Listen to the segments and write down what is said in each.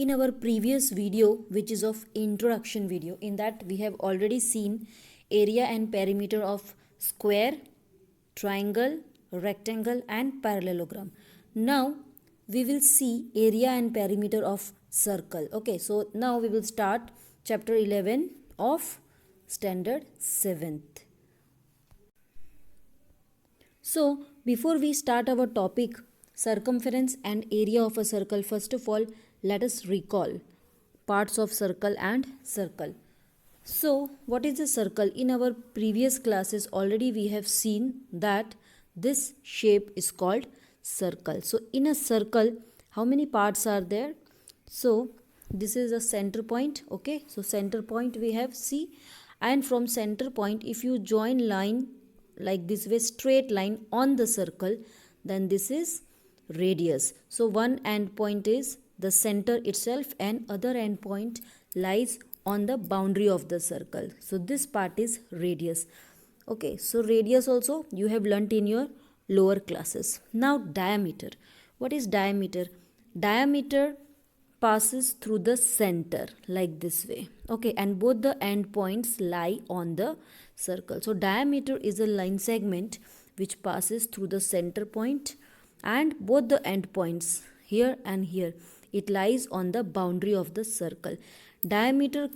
In our previous video, which is of introduction video, in that we have already seen area and perimeter of square, triangle, rectangle and parallelogram. Now we will see area and perimeter of circle. Okay, so now we will start chapter 11 of standard 7th. So, before we start our topic, circumference and area of a circle, first of all, let us recall parts of circle and circle. So, what is a circle? In our previous classes, already we have seen that this shape is called circle. So, in a circle, how many parts are there? So, this is a center point. Okay, so center point we have C, and from center point, if you join line like this way, straight line on the circle, then this is radius. So one end point is the center itself and other end point lies on the boundary of the circle. So this part is radius. Okay, so radius also you have learnt in your lower classes. Now diameter. What is diameter? Diameter passes through the center like this way. Okay, and both the end points lie on the circle. So diameter is a line segment which passes through the center point and both the end points here and here. It lies on the boundary of the circle. Diameter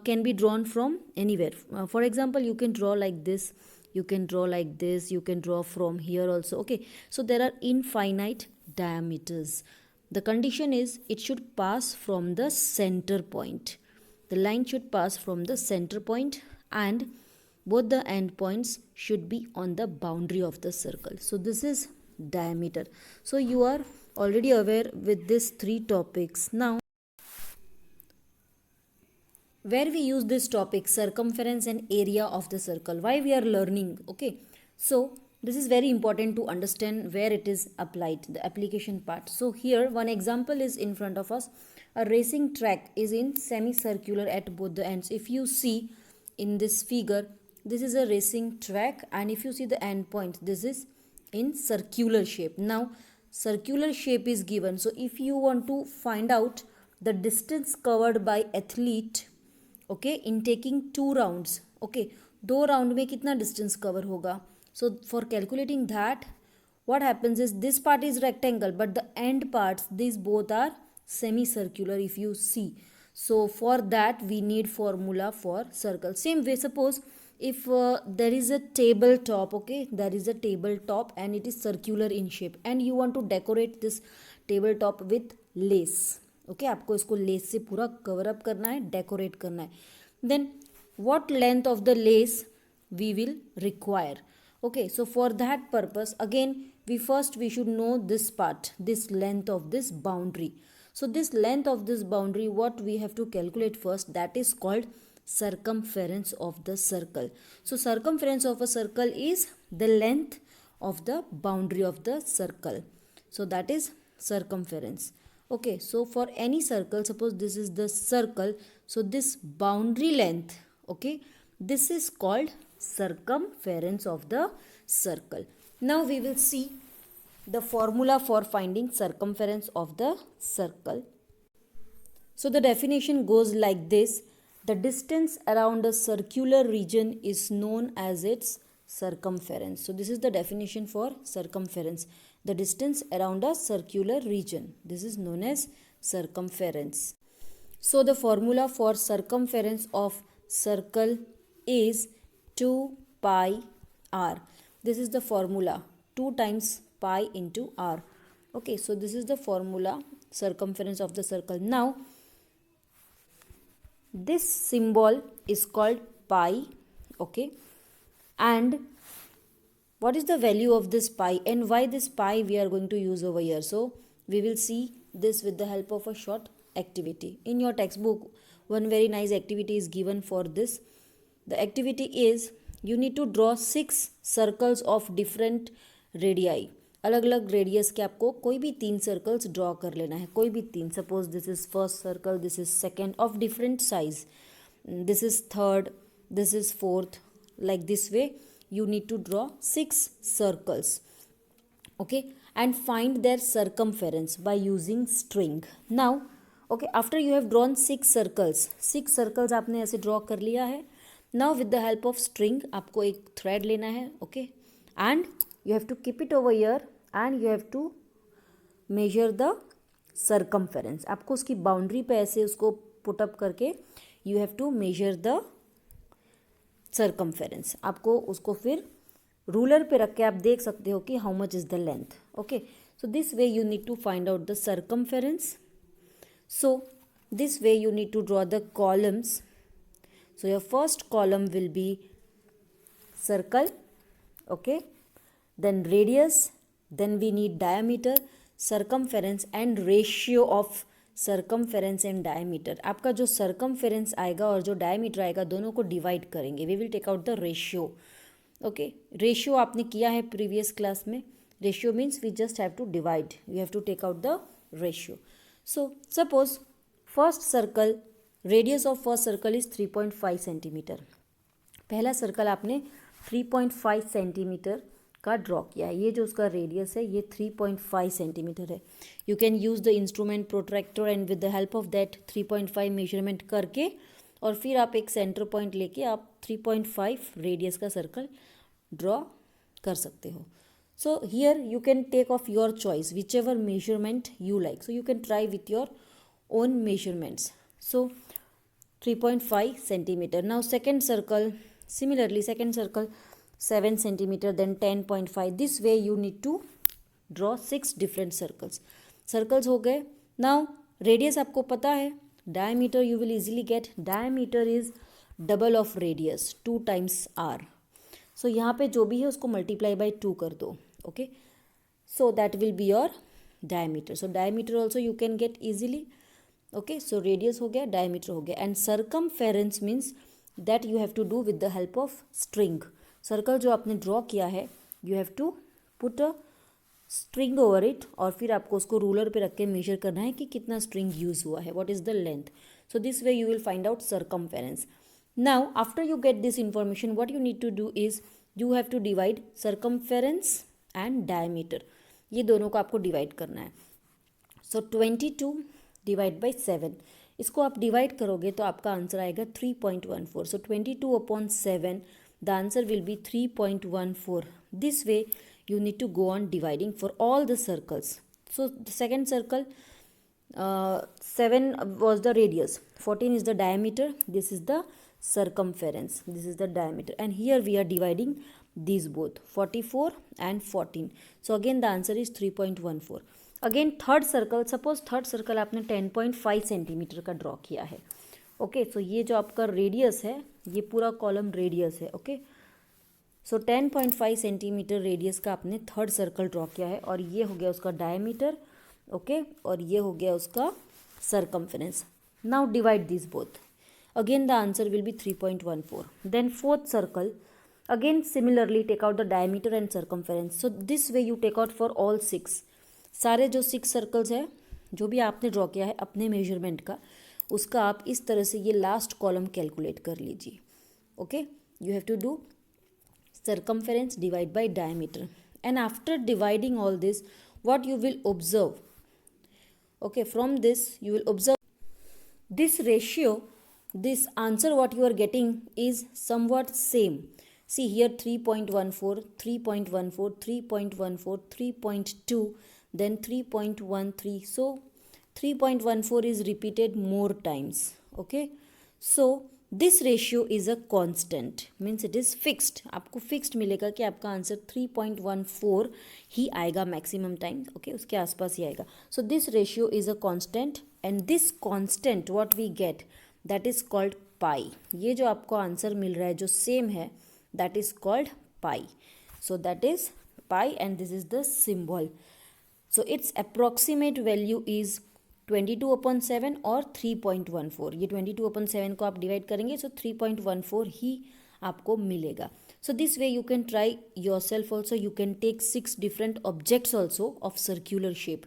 can be drawn from anywhere. For example, you can draw like this, you can draw like this, you can draw from here also. Okay, so there are infinite diameters. The condition is it should pass from the center point. The line should pass from the center point and both the end points should be on the boundary of the circle. So this is diameter. So you are already aware with these three topics. Now, where we use this topic, circumference and area of the circle, why we are learning. Okay, so this is very important to understand where it is applied, the application part. So here one example is in front of us. A racing track is in semicircular at both the ends. If you see in this figure, this is a racing track, and if you see the end point, this is in circular shape. Now circular shape is given. So if you want to find out the distance covered by athlete, okay, in taking 2 rounds, okay, 2 round में कितना distance cover होगा? So for calculating that, what happens is this part is rectangle, but the end parts, these both are semicircular if you see. So for that we need formula for circle. Same way, suppose if there is a tabletop, okay, there is a tabletop and it is circular in shape and you want to decorate this tabletop with lace. Okay, आपको इसको lace से पूरा cover up करना है, decorate करना है. Then what length of the lace we will require? Okay, so for that purpose, again we should know this part, this length of this boundary. So this length of this boundary, what we have to calculate first, that is called circumference of the circle. So circumference of a circle is the length of the boundary of the circle. So that is circumference. Okay, so for any circle, suppose this is the circle, so this boundary length, okay, this is called circumference of the circle. Now we will see the formula for finding circumference of the circle. So the definition goes like this: the distance around a circular region is known as its circumference. So this is the definition for circumference. The distance around a circular region, this is known as circumference. So the formula for circumference of circle is 2 pi r. This is the formula, 2 times pi into r. Okay, so this is the formula, circumference of the circle. Now this symbol is called pi. Okay, and what is the value of this pi and why this pi we are going to use over here? So we will see this with the help of a short activity. In your textbook, one very nice activity is given for this. The activity is you need to draw 6 circles of different radii. अलग अलग radius के आपको कोई भी 3 circles draw कर लेना है, कोई भी 3. Suppose this is first circle, this is second, of different size, this is third, this is fourth, like this way you need to draw 6 circles, okay, and find their circumference by using string. Now okay, after you have drawn 6 circles आपने ऐसे draw कर लिया है. Now with the help of string आपको एक thread लेना है. Okay, and you have to keep it over here and you have to measure the circumference. आपको उसकी बाउंड्री पे ऐसे उसको पुट अप करके you have to measure the circumference. आपको उसको फिर रूलर पे रख के आप देख सकते हो कि how much is the length. Okay, so this way you need to find out the circumference. So this way you need to draw the columns. So your first column will be circle, okay, then radius, then we need diameter, circumference and ratio of circumference and diameter. आपका जो circumference आएगा और जो diameter आएगा दोनों को divide करेंगे. We will take out the ratio. Okay, ratio आपने किया है previous class में. Ratio means we just have to divide. You have to take out the ratio. So suppose first circle, radius of first circle is 3.5 centimetre. पहला circle आपने 3.5 centimetre का draw किया है. ये जो उसका रेडियस है ये 3.5 सेंटीमीटर है. You can use the instrument protractor and with the help of that 3.5 measurement करके और फिर आप एक सेंटर पॉइंट लेके आप 3.5 रेडियस का सर्कल ड्रॉ कर सकते हो. So here you can take of your choice whichever measurement you like. So you can try with your own measurements. So 3.5 centimeter. Now second circle, similarly second circle 7 centimeter, then 10.5. This way you need to draw 6 different circles. Circles हो गए. Now radius आपको पता है. Diameter you will easily get. Diameter is double of radius, 2 times r. So यहाँ पे जो भी है उसको multiply by 2 कर दो. Okay, so that will be your diameter. So diameter also you can get easily. Okay, so radius हो गया, diameter हो गया, and circumference means that you have to do with the help of string. Circle जो आपने draw किया है you have to put a string over it और फिर आपको उसको ruler पे रख के measure करना है कि कितना string use हुआ है, what is the length. So this way you will find out circumference. Now after you get this information, what you need to do is you have to divide circumference and diameter. ये दोनों को आपको divide करना है. सो 22 divide by 7. इसको आप divide करोगे तो आपका आंसर आएगा 3.14. सो 22 upon 7 the answer will be 3.14. This way you need to go on dividing for all the circles. So the second circle, 7 was the radius, 14 is the diameter, this is the circumference, this is the diameter, and here we are dividing these both, 44 and 14. So again the answer is 3.14. Again third circle, suppose third circle आपने 10.5 centimetre का draw किया है. Okay, सो ये जो आपका radius है ये पूरा कॉलम रेडियस है. ओके, सो 10.5 सेंटीमीटर रेडियस का आपने थर्ड सर्कल ड्रॉ किया है और ये हो गया उसका डायमीटर. ओके, और ये हो गया उसका circumference. Now divide this both. Again the answer will be 3.14. Then fourth circle, again similarly take out the diameter and circumference. So this way you take out for all 6. सारे जो 6 circles है जो भी आपने ड्रॉ किया है अपने measurement का, उसका आप इस तरह से ये लास्ट कॉलम कैलकुलेट कर लीजिए. Okay, you have to do circumference divide by diameter, and after dividing all this what you will observe, okay, from this you will observe this ratio, this answer what you are getting is somewhat same. See here 3.14, 3.14, 3.14, 3.2, then 3.13. so 3.14 is repeated more times. Okay, so this ratio is a constant, means it is fixed. आपको fixed मिलेगा कि आपका answer 3.14 ही आएगा maximum time. Okay, उसके आसपास ही आएगा. So this ratio is a constant and this constant what we get that is called pi. ये जो आपको आंसर मिल रहा है जो सेम है that is called pi. So that is pi and this is the symbol. So it's approximate value is 22/7 और 3.14. ये 22/7 को आप डिवाइड करेंगे सो 3.14 ही आपको मिलेगा. So this way you can try yourself also. You can take 6 different objects also of circular shape.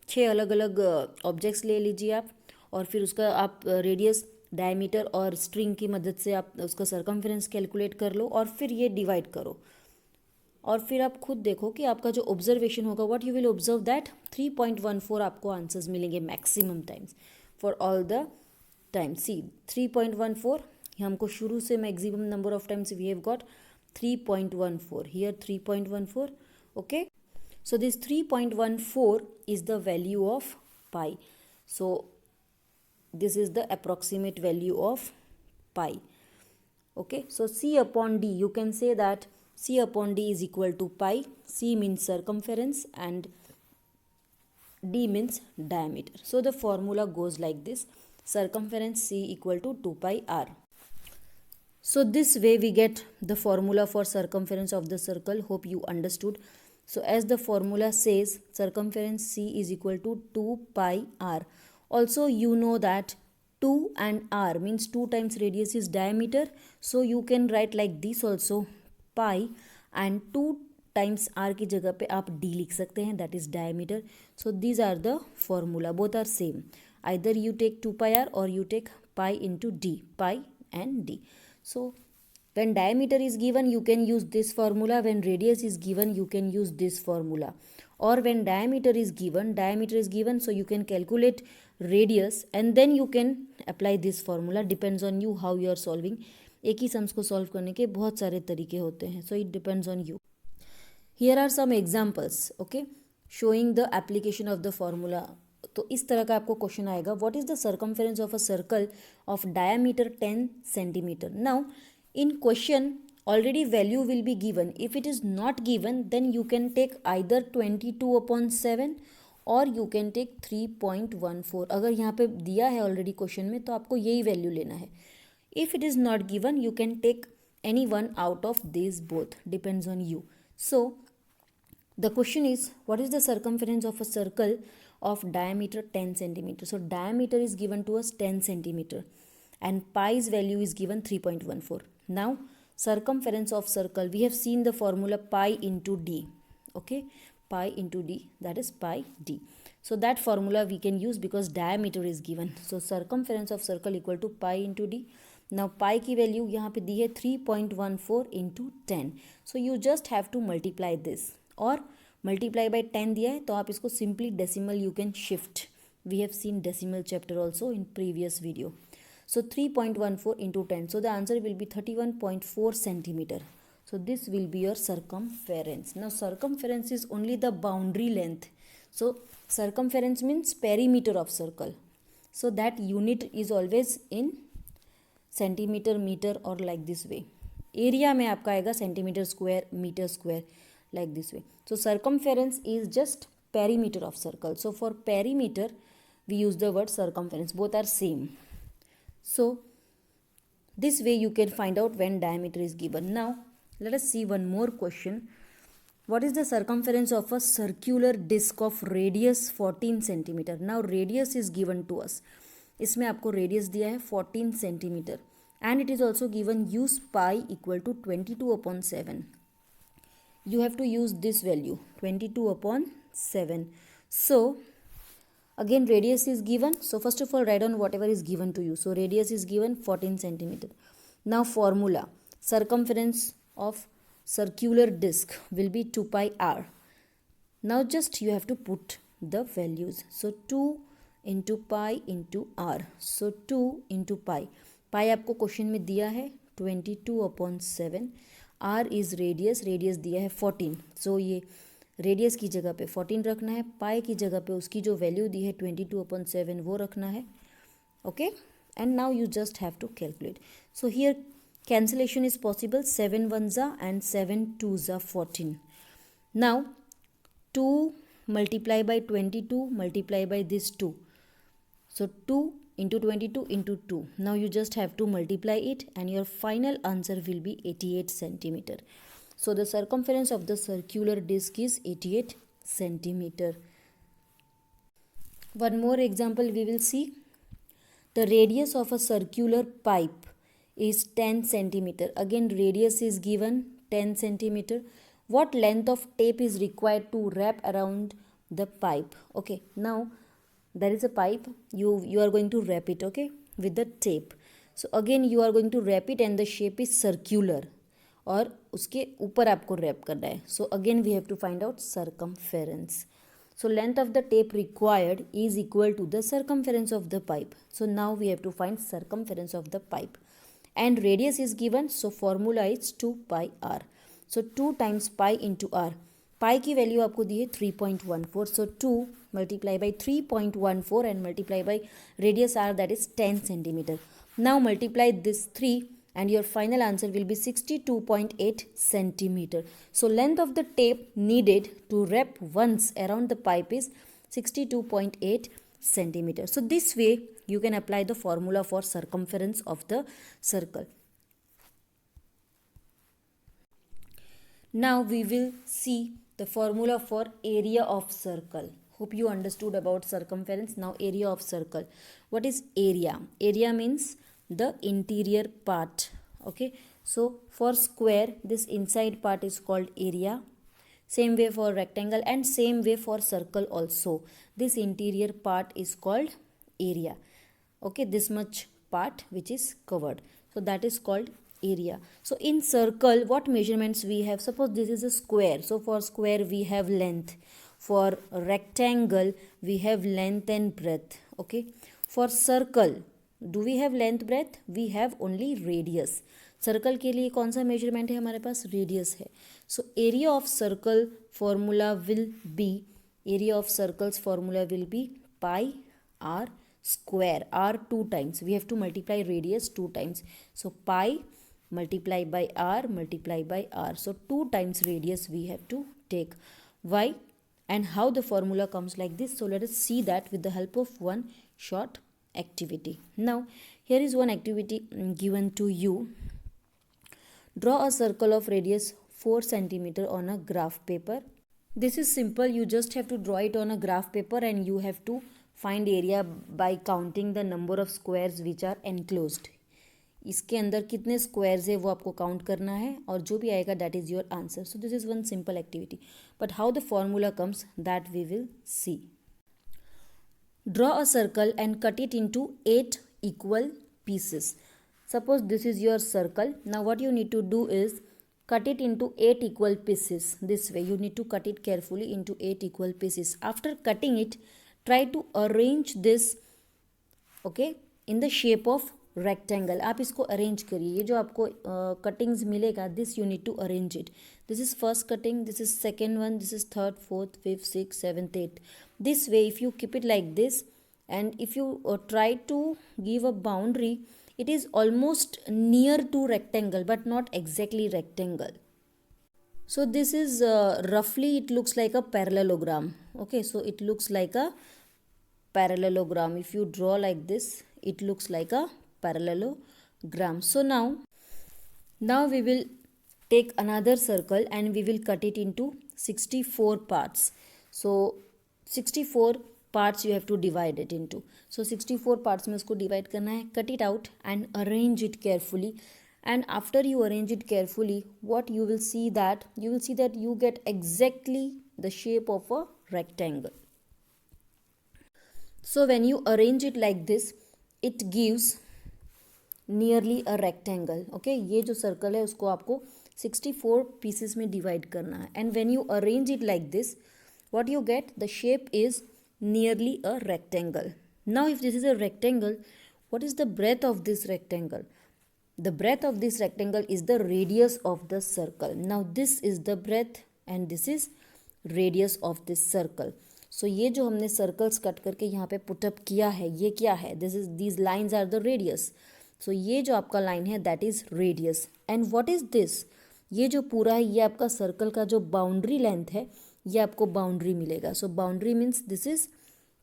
6 अलग अलग ऑब्जेक्ट्स ले लीजिए आप और फिर उसका आप रेडियस, डायमीटर और स्ट्रिंग की मदद से आप उसका सर्कमफेरेंस कैलकुलेट कर लो और फिर ये डिवाइड करो और फिर आप खुद देखो कि आपका जो ऑब्जर्वेशन होगा what you will observe that 3.14 आपको आंसर्स मिलेंगे maximum times. for all the time. See 3.14 हमको शुरू से maximum number of times we have got 3.14, here 3.14. okay, so this 3.14 is the value of pi. So this is the approximate value of pi. okay, so C upon D, you can say that C upon D is equal to pi. C means circumference and D means diameter. So the formula goes like this: circumference C equal to 2 pi r. So this way we get the formula for circumference of the circle. Hope you understood. So as the formula says, circumference C is equal to 2 pi r. Also you know that 2 and r means 2 times radius is diameter. So you can write like this also, pi and 2 times r की जगह पे आप d लिख सकते हैं, that is diameter. So these are the formula, both are same. Either you take 2 pi r or you take pi into d, pi and d. So when diameter is given, you can use this formula. When radius is given, you can use this formula. Or when diameter is given, so you can calculate radius and then you can apply this formula. Depends on you how you are solving. एक ही sums को solve करने के बहुत सारे तरीके होते हैं. So it depends on you. Here are some examples, okay, showing the application of the formula. तो इस तरह का आपको क्वेश्चन आएगा. What is the circumference of a circle of diameter 10 centimeter? Now in question already value will be given. If it is not given, then you can take either 22/7 or you can take 3.14. अगर यहाँ पे दिया है already question में तो आपको यही value लेना है. If it is not given, you can take any one out of these both. Depends on you. So the question is, what is the circumference of a circle of diameter 10 centimeter? So diameter is given to us 10 centimeter and pi's value is given 3.14. Now circumference of circle, we have seen the formula pi into d. Okay, pi into d, that is pi d. So that formula we can use because diameter is given. So circumference of circle equal to pi into d. Now pi की value यहाँ पे दी है 3.14 into 10. So you just have to multiply this. और multiply by 10 दिया है तो आप इसको simply decimal you can shift. We have seen decimal chapter also in previous video. So 3.14 into 10. So the answer will be 31.4 centimeter. So this will be your circumference. Now circumference is only the boundary length. So circumference means perimeter of circle. So that unit is always in centimetre, metre और like this way. Area में आपका आएगा centimetre square, metre square, like this way. So circumference is just perimeter of circle. So for perimeter we use the word circumference. Both are same. So this way you can find out when diameter is given. Now let us see one more question. What is the circumference of a circular disc of radius 14 centimeter? Now radius is given to us. इसमें आपको radius दिया है 14 centimetre and it is also given use pi equal to 22/7. You have to use this value 22/7. So again radius is given. So first of all write on whatever is given to you. So radius is given 14 centimetre. Now formula circumference of circular disc will be 2 pi r. Now just you have to put the values. So 2 into pi into r. So 2 into pi. pi आपको question में दिया है 22/7. r is radius. Radius दिया है 14. So ये radius की जगह पे 14 रखना है. पाई की जगह पे उसकी जो वैल्यू दी है 22/7 वो रखना है. Okay, and now you just have to calculate. So here cancellation is possible. 7 1s and 7 2s 14. Now 2 multiply by 22 multiply by this 2. So 2 into 22 into 2. Now you just have to multiply it and your final answer will be 88 centimeter. So the circumference of the circular disc is 88 centimeter. One more example we will see. The radius of a circular pipe is 10 centimeter. Again radius is given 10 centimeter. What length of tape is required to wrap around the pipe? Okay, now there is a pipe. You are going to wrap it, okay, with the tape. So again you are going to wrap it and the shape is circular. और उसके ऊपर आपको wrap करना है. So again we have to find out circumference. So length of the tape required is equal to the circumference of the pipe. So now we have to find circumference of the pipe. And radius is given, so formula is 2 pi r. So 2 times pi into r. Pi की value आपको दी है 3.14. So 2 multiply by 3.14 and multiply by radius r, that is 10 centimeter. Now multiply this 3 and your final answer will be 62.8 centimeter. So length of the tape needed to wrap once around the pipe is 62.8 centimeter. So this way you can apply the formula for circumference of the circle. Now we will see the formula for area of circle. Hope you understood about circumference. Now area of circle. What is area? Area means the interior part. Okay, so for square, this inside part is called area. Same way for rectangle and same way for circle also. This interior part is called area. Okay, this much part which is covered. So that is called area. So in circle, what measurements we have? Suppose this is a square. So for square we have length. For rectangle we have length and breadth. Okay. For circle, do we have length breadth? We have only radius. Circle के लिए कौन सा measurement है हमारे पास? Radius है. So area of circle formula will be, area of circles formula will be pi R square, r 2 times. We have to multiply radius 2 times. So pi multiply by r multiply by r. So 2 times radius we have to take. Why and how the formula comes like this? So let us see that with the help of one short activity. Now here is one activity given to you. Draw a circle of radius 4 centimeter on a graph paper. This is simple. You just have to draw it on a graph paper and you have to find area by counting the number of squares which are enclosed. इसके अंदर कितने squares है वो आपको count करना है और जो भी आएगा that is your answer. So this is one simple activity, but how the formula comes that we will see. Draw a circle and cut it into 8 equal pieces. Suppose this is your circle. Now what you need to do is cut it into 8 equal pieces. This way you need to cut it carefully into 8 equal pieces. After cutting it, try to arrange this okay in the shape of rectangle. आप इसको arrange करिए. ये जो आपको cuttings मिलेगा, this you need to arrange it. This is first cutting, this is second one, this is third, fourth, fifth, six, seventh, eight. This way if you keep it like this and if you try to give a boundary, it is almost near to rectangle but not exactly rectangle. So this is roughly it looks like a parallelogram. Okay, so it looks like a parallelogram. If you draw like this, it looks like a parallelogram. So now we will take another circle and we will cut it into 64 parts. So 64 parts you have to divide it into. So 64 parts में उसको divide करना है. Cut it out and arrange it carefully. And after you arrange it carefully, what you will see that you get exactly the shape of a rectangle. So when you arrange it like this, it gives nearly a rectangle. Okay, ये जो circle है उसको आपको 64 pieces में divide करना है. And when you arrange it like this, what you get? The shape is nearly a rectangle. Now if this is a rectangle, what is the breadth of this rectangle? The breadth of this rectangle is the radius of the circle. Now this is the breadth and this is radius of this circle. So ये जो हमने circles cut करके यहाँ पे put up किया है, ये क्या है? These lines are the radius. So ये जो आपका line है that is radius. And what is this? ये जो पूरा है ये आपका circle का जो boundary length है, ये आपको बाउंड्री मिलेगा. So boundary means this is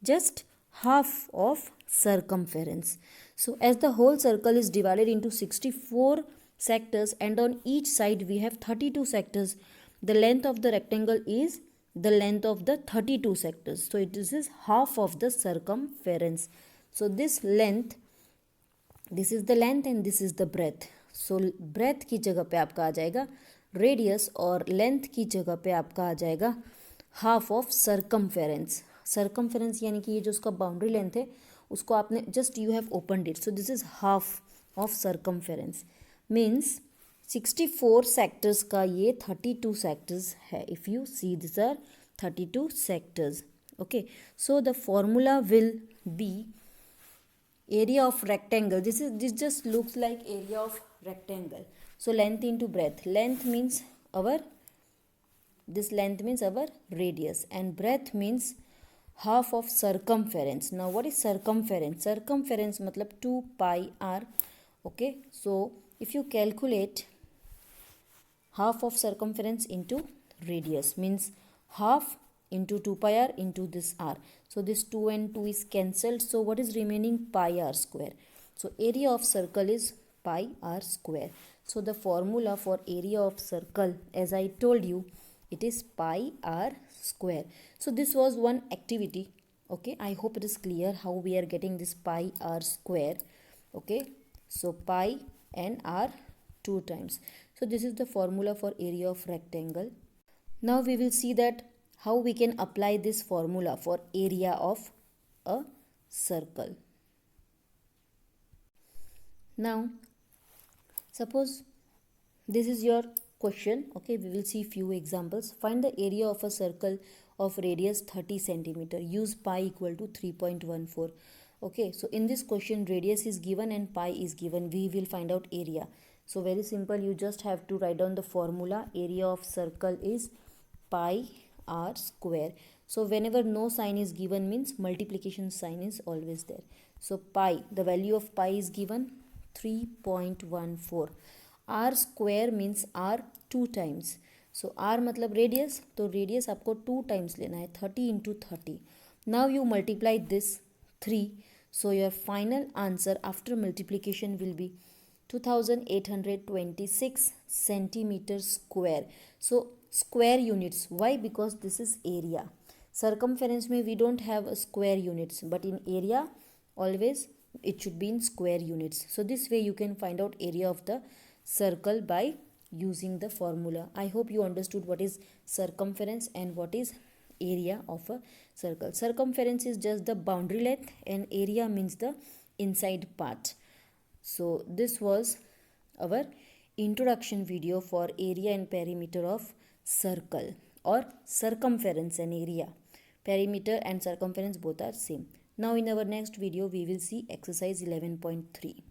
just half of circumference. So as the whole circle is divided into 64 sectors and on each side we have 32 sectors, the length of the rectangle is the length of the 32 sectors. So this is half of the circumference. So this length, this is the length and this is the breadth. So breadth की जगह पे आपका आ जाएगा radius और length की जगह पे आपका आ जाएगा हाफ ऑफ सर्कमफेरेंस. सर्कमफेरेंस यानी कि ये जो उसका बाउंड्री लेंथ है उसको आपने just you have opened it. So this is half of circumference means 64 sectors का ये 32 सेक्टर्स है. If you see this are 32 sectors. Okay, so the formula will be area of rectangle. This just looks like area of rectangle. So length into breadth. This length means our radius, and breadth means half of circumference. Now what is circumference? Circumference matlab 2 pi r. Okay, so if you calculate half of circumference into radius, means half into 2 pi r into this r. So this 2 and 2 is cancelled. So what is remaining? Pi r square. So area of circle is pi r square. So the formula for area of circle, as I told you, it is pi r square. So this was one activity. Okay, I hope it is clear how we are getting this pi r square. Okay, so pi and r 2 times. So this is the formula for area of rectangle. Now we will see that how we can apply this formula for area of a circle. Now suppose this is your question. Okay, we will see few examples. Find the area of a circle of radius 30 centimeter. Use pi equal to 3.14. Okay, so in this question radius is given and pi is given. We will find out area. So very simple, you just have to write down the formula. Area of circle is pi r square. So whenever no sign is given means multiplication sign is always there. So pi, the value of pi is given 3.14. r square means r 2 times. So r मतलब radius, तो radius आपको 2 times लेना है, 30 into 30. Now you multiply this 3. So your final answer after multiplication will be 2826 centimeter square. So square units. Why? Because this is area. Circumference में we don't have a square units, but in area always it should be in square units. So this way you can find out area of the circle by using the formula. I hope you understood what is circumference and what is area of a circle. Circumference is just the boundary length and area means the inside part. So this was our introduction video for area and perimeter of circle, or circumference and area. Perimeter and circumference both are same. Now in our next video we will see exercise 11.3.